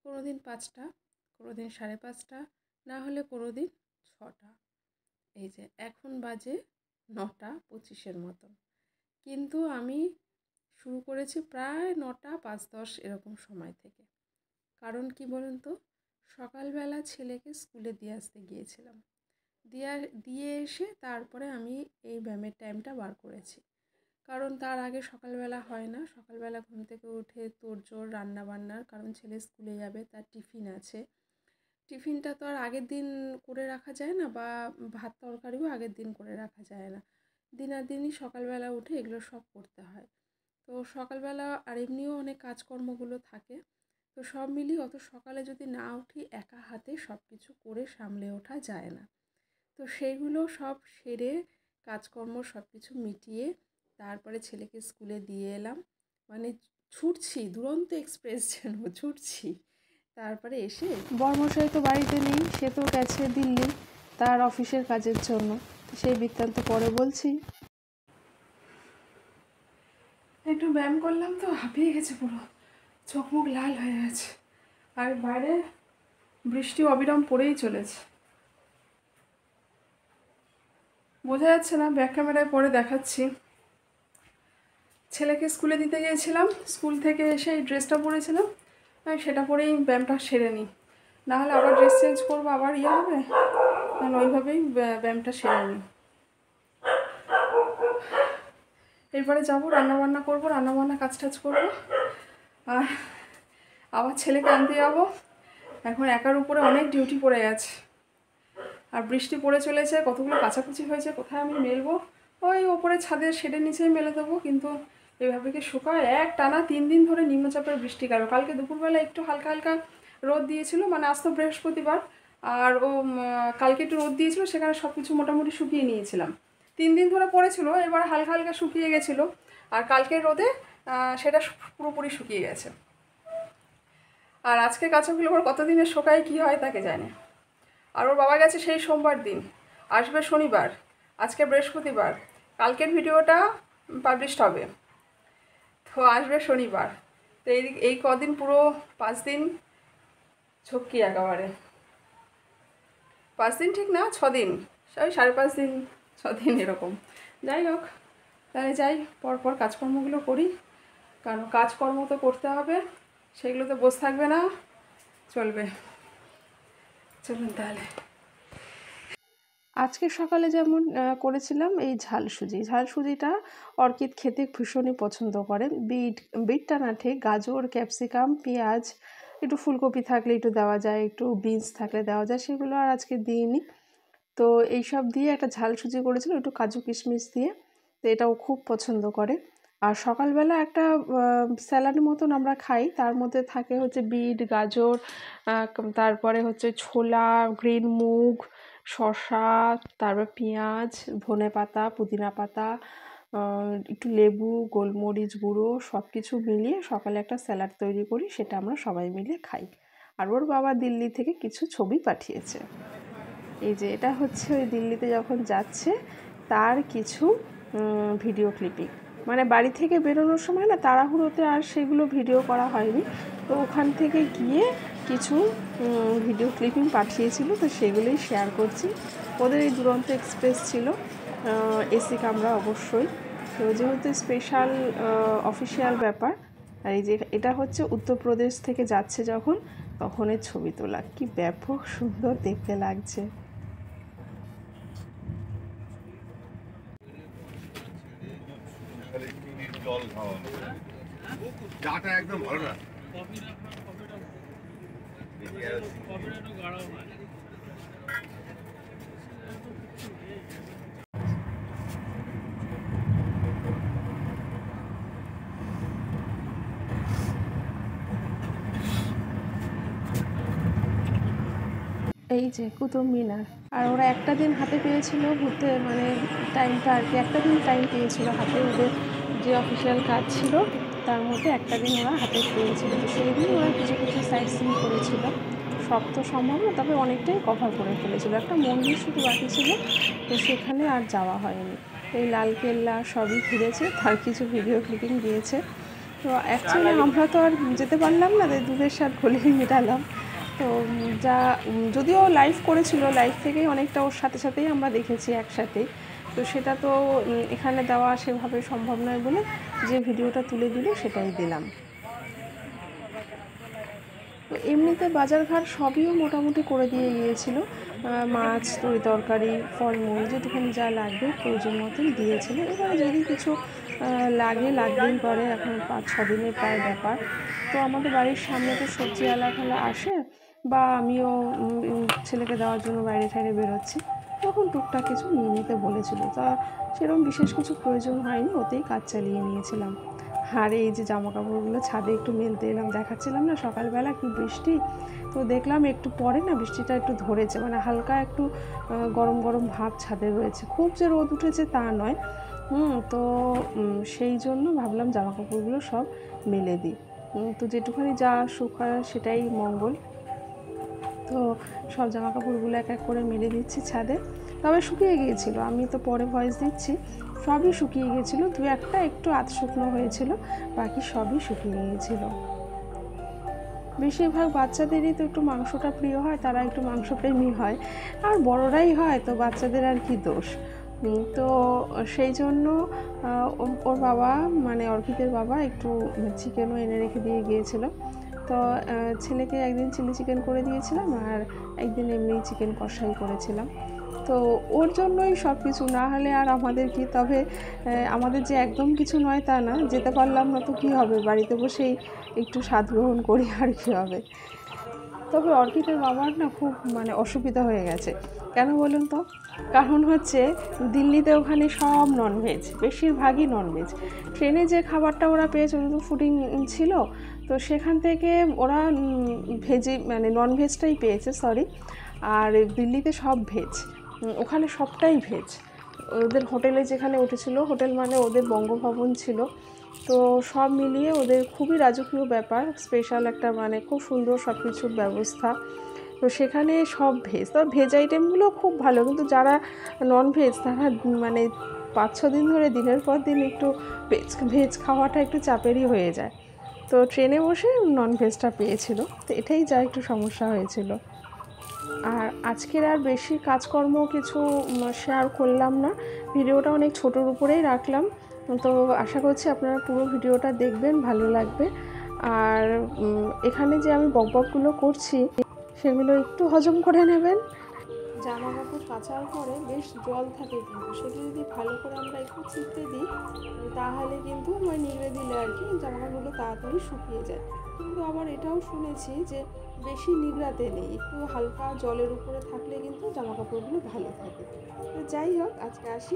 কোনো দিন 5টা, কোনো দিন 5:30, না হলে কোনো দিন 6টা। এই যে এখন বাজে 9:25 মতন, কিন্তু আমি শুরু করেছি প্রায় 9:05-10 এরকম সময় থেকে। কারণ কি বলুন তো, সকালবেলা ছেলেকে স্কুলে দিয়ে আসতে গিয়েছিলাম, দিয়ে এসে তারপরে আমি এই ব্যায়ামের টাইমটা বার করেছি। কারণ তার আগে সকালবেলা হয় না, সকালবেলা ঘুম থেকে উঠে তোড়জোড় রান্নাবান্নার, কারণ ছেলে স্কুলে যাবে, তার টিফিন আছে। টিফিনটা তো আর আগের দিন করে রাখা যায় না, বা ভাত তরকারিও আগের দিন করে রাখা যায় না, দিনাদিনই সকালবেলা উঠে এগুলো সব করতে হয়। তো সকালবেলা আর এমনিও অনেক কাজকর্মগুলো থাকে, তো সব মিলিয়ে অত সকালে যদি না উঠি একা হাতে সব কিছু করে সামলে ওঠা যায় না। তো সেইগুলো সব সেরে কাজকর্ম সব কিছু মিটিয়ে তারপরে ছেলেকে স্কুলে দিয়ে এলাম, মানে ছুটছি, দুরন্ত এক্সপ্রেস যেন ছুটছি। তারপরে এসে বর্মশাই তো বাড়িতে নেই, সে তো গেছে দিল্লি তার অফিসের কাজের জন্য, সেই বৃত্তান্ত পরে বলছি। একটু ব্যায়াম করলাম তো হাঁপিয়ে গেছে, পুরো চোখ মুখ লাল হয়ে গেছে, আর বাইরে বৃষ্টি অবিরাম পড়েই চলেছে। বোঝা যাচ্ছে না, ব্যাক ক্যামেরায় পরে দেখাচ্ছি। ছেলেকে স্কুলে দিতে গিয়েছিলাম, স্কুল থেকে এসে এই ড্রেসটা পরেছিলাম, আমি সেটা পরেই ব্যায়ামটা সেরে নিই, নাহলে আবার ড্রেস চেঞ্জ করবো, আবার হবে, মানে ওইভাবেই ব্যায়ামটা সেরে নিই। এরপরে যাবো, রান্নাবান্না করবো, রান্নাবান্না কাজ টাজ করবো, আর আবার ছেলেকে আনতে যাবো। এখন একার উপরে অনেক ডিউটি পড়ে গেছে, আর বৃষ্টি পড়ে চলেছে, কতগুলো কাচাকুচি হয়েছে, কোথায় আমি মেলবো, ওই ওপরে ছাদের শেডের নিচেই মেলে দেবো, কিন্তু এভাবে কি শুকায়? এক টানা 3 দিন ধরে নিম্নচাপের বৃষ্টি গেল। কালকে দুপুরবেলা একটু হালকা হালকা রোদ দিয়েছিল, মানে আজ তো বৃহস্পতিবার, আর কালকে একটু রোদ দিয়েছিল, সেখানে সব কিছু মোটামুটি শুকিয়ে নিয়েছিলাম। 3 দিন ধরে পড়েছিল, এবার হালকা হালকা শুকিয়ে গেছিলো, আর কালকের রোদে সেটা পুরোপুরি শুকিয়ে গেছে। আর আজকে কাঁচাগুলো আবার কতদিনের শোকায় কী হয় তাকে জানে। আর ওর বাবা গেছে সেই সোমবার দিন, আসবে শনিবার, আজকে বৃহস্পতিবার, কালকের ভিডিওটা পাবলিশড হবে, তো আসবে শনিবার। তো এই কদিন পুরো 5 দিন ঝক্কি একেবারে, 5 দিন ঠিক না, 6 দিন, ওই 5.5 দিন 6 দিন এরকম। যাই হোক, তাহলে যাই পরপর কাজকর্মগুলো করি, কারণ কাজকর্ম তো করতে হবে, সেগুলোতে বসে থাকবে না, চলবে। চলুন তাহলে। আজকে সকালে যেমন করেছিলাম এই ঝালসুজিটা অর্কিড খেতে ভীষণই পছন্দ করে। বিটটা না ঠিক, গাজর, ক্যাপসিকাম, পেঁয়াজ, একটু ফুলকপি থাকলে একটু দেওয়া যায়, একটু বিনস থাকলে দেওয়া যায়, সেগুলো আর আজকে দিইনি। তো এইসব দিয়ে একটা ঝালসুজি করেছিল, একটু কাজু কিশমিশ দিয়ে, তো এটাও খুব পছন্দ করে। আর সকালবেলা একটা স্যালাড মতন আমরা খাই, তার মধ্যে থাকে হচ্ছে বিট, গাজর, তারপরে হচ্ছে ছোলা, গ্রিন মুগ, শসা, তারপর পেঁয়াজ, ধনেপাতা, পুদিনা পাতা, একটু লেবু, গোলমরিচ গুঁড়ো, সব কিছু মিলিয়ে সকালে একটা স্যালাড তৈরি করি, সেটা আমরা সবাই মিলে খাই। আর ওর বাবা দিল্লি থেকে কিছু ছবি পাঠিয়েছে, এই যে এটা হচ্ছে ওই দিল্লিতে যখন যাচ্ছে তার কিছু ভিডিও ক্লিপিং, মানে বাড়ি থেকে বেরোনোর সময় না তাড়াহুড়োতে আর সেগুলো ভিডিও করা হয়নি, তো ওখান থেকে গিয়ে কিছু ভিডিও ক্লিপিং পাঠিয়েছিল, তো সেগুলোই শেয়ার করছি। ওদের এই দুরন্ত এক্সপ্রেস ছিল, এসি কামরা অবশ্যই, তো যেহেতু স্পেশাল অফিসিয়াল ব্যাপার, আর এই যে এটা হচ্ছে উত্তরপ্রদেশ থেকে যাচ্ছে যখন, তখনের ছবি তোলা, কি ব্যাপক সুন্দর দেখতে লাগছে। জল খাওয়া চাটা একদম ভালো না। এই যে কুতুব মিনার, আর ওরা একটা দিন হাতে পেয়েছিল ঘুরতে, মানে টাইমটা আর কি, একটা দিন টাইম পেয়েছিল হাতে, ওদের যে অফিসিয়াল কাজ ছিল তার মধ্যে একটা দিন ওরা হাতে পেয়েছিল, তো সেই দিন ওরা কিছু কিছু সাইট সিন করেছিল, সব তো সম্ভব না, তবে অনেকটাই কভার করে ফেলেছিল। একটা মন্দির শুধু বাকি ছিল, তো সেখানে আর যাওয়া হয়নি। এই লালকেল্লা সবই ঘুরেছে, তার কিছু ভিডিও ক্লিপিং দিয়েছে। তো অ্যাকচুয়ালি আমরা তো আর যেতে পারলাম না, তাই দুধের স্বাদ ঘোলেই মেটালাম। তো যা যদিও লাইভ করেছিল, লাইভ থেকেই অনেকটা ওর সাথে সাথেই আমরা দেখেছি একসাথেই। তো সেটা তো এখানে দেওয়া সেভাবে সম্ভব নয় বলে যে ভিডিওটা তুলে দিল সেটাই দিলাম। তো এমনিতে বাজারঘাট সবইও মোটামুটি করে দিয়ে গিয়েছিল, মাছ, তরি তরকারি, ফলমূল যেটুকুনি যা লাগবে প্রয়োজন মতন দিয়েছিল। এবারে যদি কিছু লাগতেই পারে, এখন 5-6 দিনের প্রায় ব্যাপার। তো আমাদের বাড়ির সামনে তো সবজিওয়ালা ঠালা আসে, বা আমিও ছেলেকে দেওয়ার জন্য বাইরে ঠাইরে বেরোচ্ছি, তখন টুকটাক কিছু নিয়ে নিতে বলেছিল। তা সেরকম বিশেষ কিছু প্রয়োজন হয়নি, ওতেই কাজ চালিয়ে নিয়েছিলাম। আর এই যে জামা কাপড়গুলো ছাদে একটু মেলতে এলাম, দেখাচ্ছিলাম না সকালবেলা কি বৃষ্টি, তো দেখলাম একটু পরে না বৃষ্টিটা একটু ধরেছে, মানে হালকা একটু গরম গরম ভাব ছাদে রয়েছে, খুব যে রোদ উঠেছে তা নয়। তো সেই জন্য ভাবলাম জামা কাপড়গুলো সব মেলে দিই। তো যেটুখানি যা শুকায় সেটাই মঙ্গল। তো সব জামা কাপড়গুলো এক এক করে মেলে দিচ্ছি ছাদে। তবে শুকিয়ে গিয়েছিল, আমি তো পরে ভয়েস দিচ্ছি, সবই শুকিয়ে গিয়েছিল, দু একটা একটু আধ শুকনো হয়েছিল, বাকি সবই শুকিয়ে গিয়েছিল। বেশিরভাগ বাচ্চাদেরই তো একটু মাংসটা প্রিয় হয়, তারা একটু মাংসপ্রেমী হয়, আর বড়রাই হয়, তো বাচ্চাদের আর কি দোষ। তো সেই জন্য ওর বাবা, মানে অর্পিতের বাবা, একটু চিকেনও এনে রেখে দিয়ে গিয়েছিল। তো ছেলেকে একদিন চিলি চিকেন করে দিয়েছিলাম, আর একদিন এমনি চিকেন কষাই করেছিলাম। তো ওর জন্যই সব কিছু, না হলে আর আমাদের কি। তবে আমাদের যে একদম কিছু নয় তা না, যেতে পারলাম না তো কী হবে, বাড়িতে বসেই একটু স্বাদ গ্রহণ করি আর কী হবে। তবে অর্পিতের বাবার না খুব মানে অসুবিধা হয়ে গেছে, কেন বলুন তো? কারণ হচ্ছে দিল্লিতে ওখানে সব ননভেজ, বেশিরভাগই ননভেজ। ট্রেনে যে খাবারটা ওরা পেয়েছে, ওদের তো ফুডিং ছিল, তো সেখান থেকে ওরা ভেজে মানে ননভেজটাই পেয়েছে, সরি। আর দিল্লিতে সব ভেজ, ওখানে সবটাই ভেজ। ওদের হোটেলে যেখানে উঠেছিল, হোটেল মানে ওদের বঙ্গভবন ছিল, তো সব মিলিয়ে ওদের খুবই রাজকীয় ব্যাপার, স্পেশাল একটা, মানে খুব সুন্দর সব কিছুর ব্যবস্থা। তো সেখানে সব ভেজ, তবে ভেজ আইটেমগুলো খুব ভালো, কিন্তু যারা নন ভেজ তারা মানে 5-6 দিন ধরে দিনের পর দিন একটু ভেজ খাওয়াটা একটু চাপেরই হয়ে যায়। তো ট্রেনে বসে নন ভেজটা পেয়েছিল, তো এটাই যা একটু সমস্যা হয়েছিল। আর আজকের আর বেশি কাজকর্ম কিছু শেয়ার করলাম না, ভিডিওটা অনেক ছোটোর উপরেই রাখলাম। তো আশা করছি আপনারা পুরো ভিডিওটা দেখবেন, ভালো লাগবে। আর এখানে যে আমি বকবকগুলো করছি সেগুলো একটু হজম করে নেবেন। জামা কাপড় কাচার পরে বেশ জল থাকে, কিন্তু সেটা যদি ভালো করে আমরা একটু চিপতে দিই, তাহলে কিন্তু নিংড়ে দিলে আর কি জামা কাপড়গুলো তাড়াতাড়ি শুকিয়ে যায়। কিন্তু আবার এটাও শুনেছি যে বেশি নিংড়াতে নেই, একটু হালকা জলের উপরে থাকলে কিন্তু জামা কাপড়গুলো ভালো থাকে। তো যাই হোক, আজকে আসি।